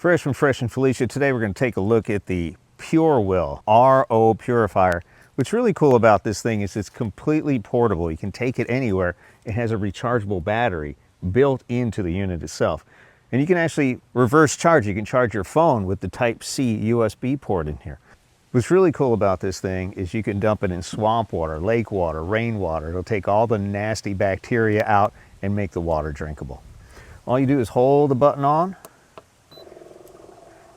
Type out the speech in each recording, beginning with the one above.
Fresh from Fresh and Felicia. Today we're going to take a look at the Purewell RO Purifier. What's really cool about this thing is it's completely portable. You can take it anywhere. It has a rechargeable battery built into the unit itself. And you can actually reverse charge. You can charge your phone with the Type-C USB port in here. What's really cool about this thing is you can dump it in swamp water, lake water, rainwater. It'll take all the nasty bacteria out and make the water drinkable. All you do is hold the button on,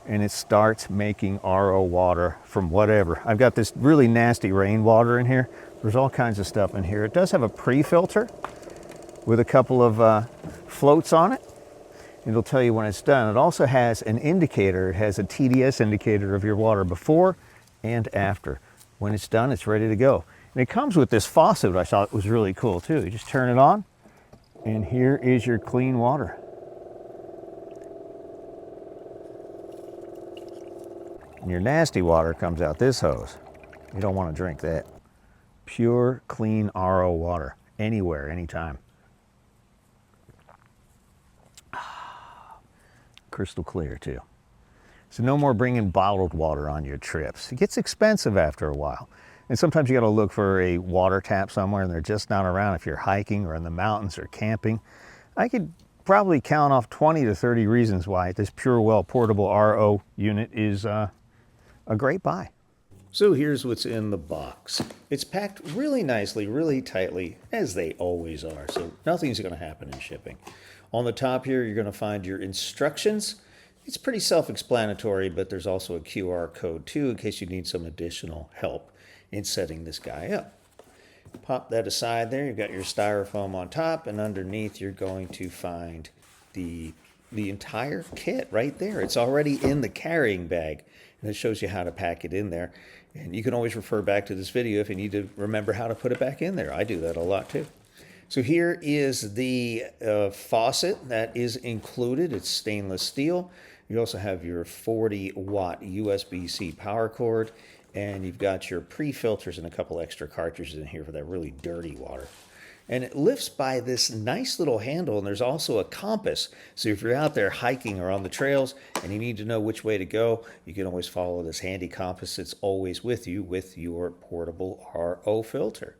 and it starts making RO water from whatever. I've got this really nasty rainwater in here. There's all kinds of stuff in here. It does have a pre-filter with a couple of floats on it. It'll tell you when it's done. It also has an indicator. It has a TDS indicator of your water before and after. When it's done, it's ready to go. And it comes with this faucet, which I thought was really cool too. You just turn it on, and here is your clean water. And your nasty water comes out this hose. You don't want to drink that. Pure, clean RO water, anywhere, anytime. Crystal clear too. So no more bringing bottled water on your trips. It gets expensive after a while. And sometimes you got to look for a water tap somewhere and they're just not around if you're hiking or in the mountains or camping. I could probably count off 20 to 30 reasons why this Purewell portable RO unit is a great buy. So here's what's in the box. It's packed really nicely, really tightly, as they always are. So nothing's going to happen in shipping. On the top here, you're going to find your instructions. It's pretty self-explanatory, but there's also a QR code too in case you need some additional help in setting this guy up. Pop that aside there. You've got your styrofoam on top, and underneath you're going to find the entire kit right there. It's already in the carrying bag, and it shows you how to pack it in there. And you can always refer back to this video if you need to remember how to put it back in there. I do that a lot too. So here is the faucet that is included. It's stainless steel. You also have your 40-watt USB-C power cord, and you've got your pre-filters and a couple extra cartridges in here for that really dirty water. And it lifts by this nice little handle, and there's also a compass. So if you're out there hiking or on the trails and you need to know which way to go, you can always follow this handy compass that's always with you with your portable RO filter.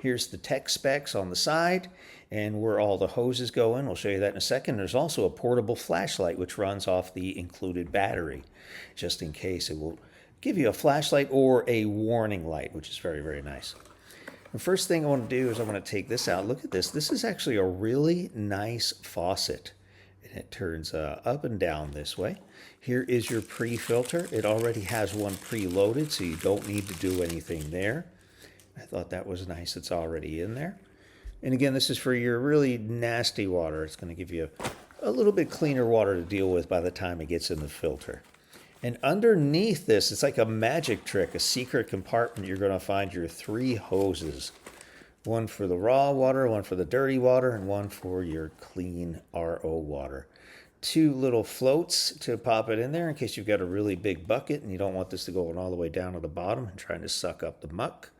Here's the tech specs on the side and where all the hoses go in. We'll show you that in a second. There's also a portable flashlight which runs off the included battery, just in case. It will give you a flashlight or a warning light, which is very, very nice. The first thing I want to do is I want to take this out. Look at this. This is actually a really nice faucet. And it turns up and down this way. Here is your pre-filter. It already has one preloaded, so you don't need to do anything there. I thought that was nice. It's already in there. And again, this is for your really nasty water. It's going to give you a little bit cleaner water to deal with by the time it gets in the filter. And underneath this, it's like a magic trick, a secret compartment. You're going to find your 3 hoses. One for the raw water, one for the dirty water, and one for your clean RO water. 2 little floats to pop it in there in case you've got a really big bucket and you don't want this to go all the way down to the bottom and trying to suck up the muck.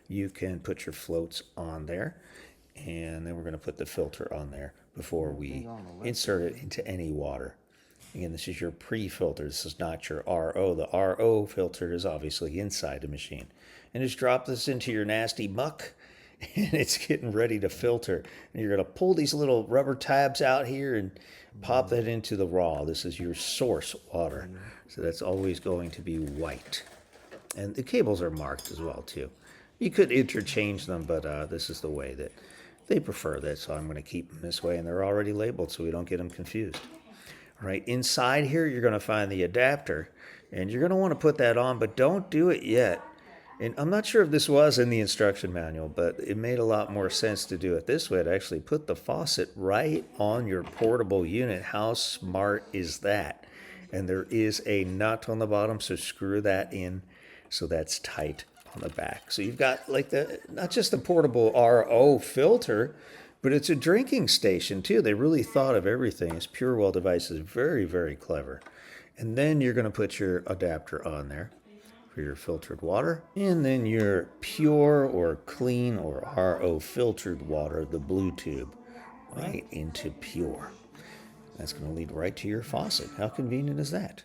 You can put your floats on there, and then we're going to put the filter on there before we insert it into any water. Again, this is your pre-filter. This is not your RO. The RO filter is obviously inside the machine. And just drop this into your nasty muck, and it's getting ready to filter. And you're going to pull these little rubber tabs out here and pop that into the raw. This is your source water. So that's always going to be white. And the cables are marked as well, too. You could interchange them, but this is the way that they prefer that, so I'm going to keep them this way, and they're already labeled so we don't get them confused. All right, inside here, you're going to find the adapter, and you're going to want to put that on, but don't do it yet. And I'm not sure if this was in the instruction manual, but it made a lot more sense to do it this way, to actually put the faucet right on your portable unit. How smart is that? And there is a nut on the bottom, so screw that in so that's tight on the back. So you've got like not just the portable RO filter, but it's a drinking station too. They really thought of everything. This Purewell device is very, very clever. And then you're going to put your adapter on there for your filtered water, and then your pure or clean or RO filtered water, the blue tube, right into pure. That's going to lead right to your faucet. How convenient is that?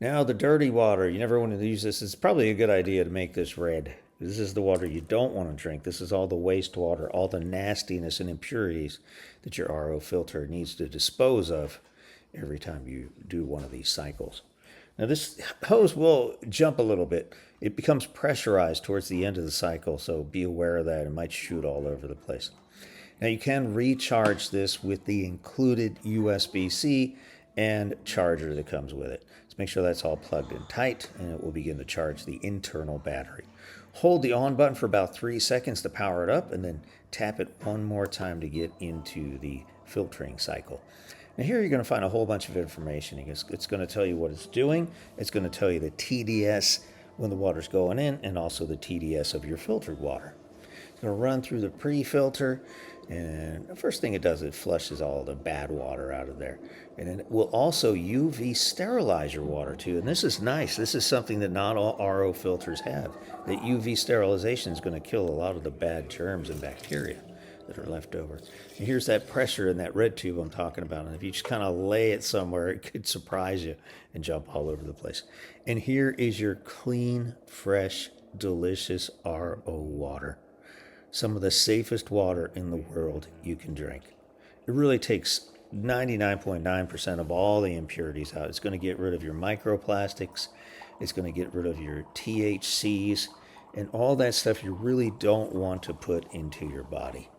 Now, the dirty water, you never want to use this. It's probably a good idea to make this red. This is the water you don't want to drink. This is all the wastewater, all the nastiness and impurities that your RO filter needs to dispose of every time you do one of these cycles. Now, this hose will jump a little bit. It becomes pressurized towards the end of the cycle, so be aware of that. It might shoot all over the place. Now, you can recharge this with the included USB-C and charger that comes with it. So make sure that's all plugged in tight, and it will begin to charge the internal battery. Hold the on button for about 3 seconds to power it up, and then tap it one more time to get into the filtering cycle. Now here you're going to find a whole bunch of information. It's going to tell you what it's doing. It's going to tell you the TDS when the water's going in, and also the TDS of your filtered water. It's going to run through the pre-filter, and the first thing it does, it flushes all the bad water out of there. And then it will also UV sterilize your water too. And this is nice. This is something that not all RO filters have. The UV sterilization is going to kill a lot of the bad germs and bacteria that are left over. And here's that pressure in that red tube I'm talking about. And if you just kind of lay it somewhere, it could surprise you and jump all over the place. And here is your clean, fresh, delicious RO water. Some of the safest water in the world you can drink. It really takes 99.9% of all the impurities out. It's going to get rid of your microplastics. It's going to get rid of your THCs and all that stuff you really don't want to put into your body.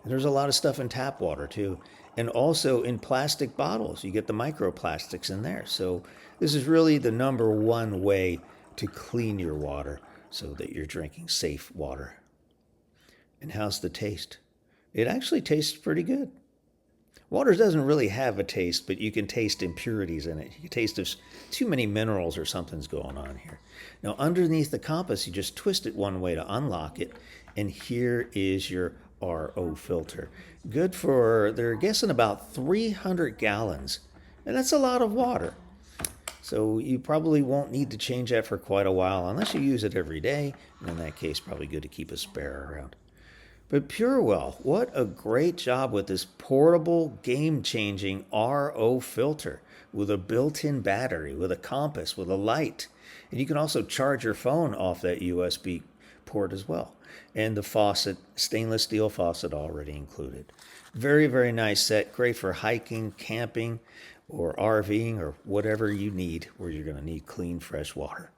And there's a lot of stuff in tap water too. And also in plastic bottles, you get the microplastics in there. So this is really the #1 way to clean your water so that you're drinking safe water. And how's the taste? It actually tastes pretty good. Water doesn't really have a taste, but you can taste impurities in it. You can taste if too many minerals or something's going on here. Now, underneath the compass, you just twist it one way to unlock it, and here is your RO filter. Good for, they're guessing about 300 gallons, and that's a lot of water. So you probably won't need to change that for quite a while unless you use it every day, and in that case, probably good to keep a spare around. But Purewell, what a great job with this portable, game-changing RO filter with a built-in battery, with a compass, with a light. And you can also charge your phone off that USB port as well. And the faucet, stainless steel faucet already included. Very, very nice set. Great for hiking, camping, or RVing, or whatever you need where you're going to need clean, fresh water.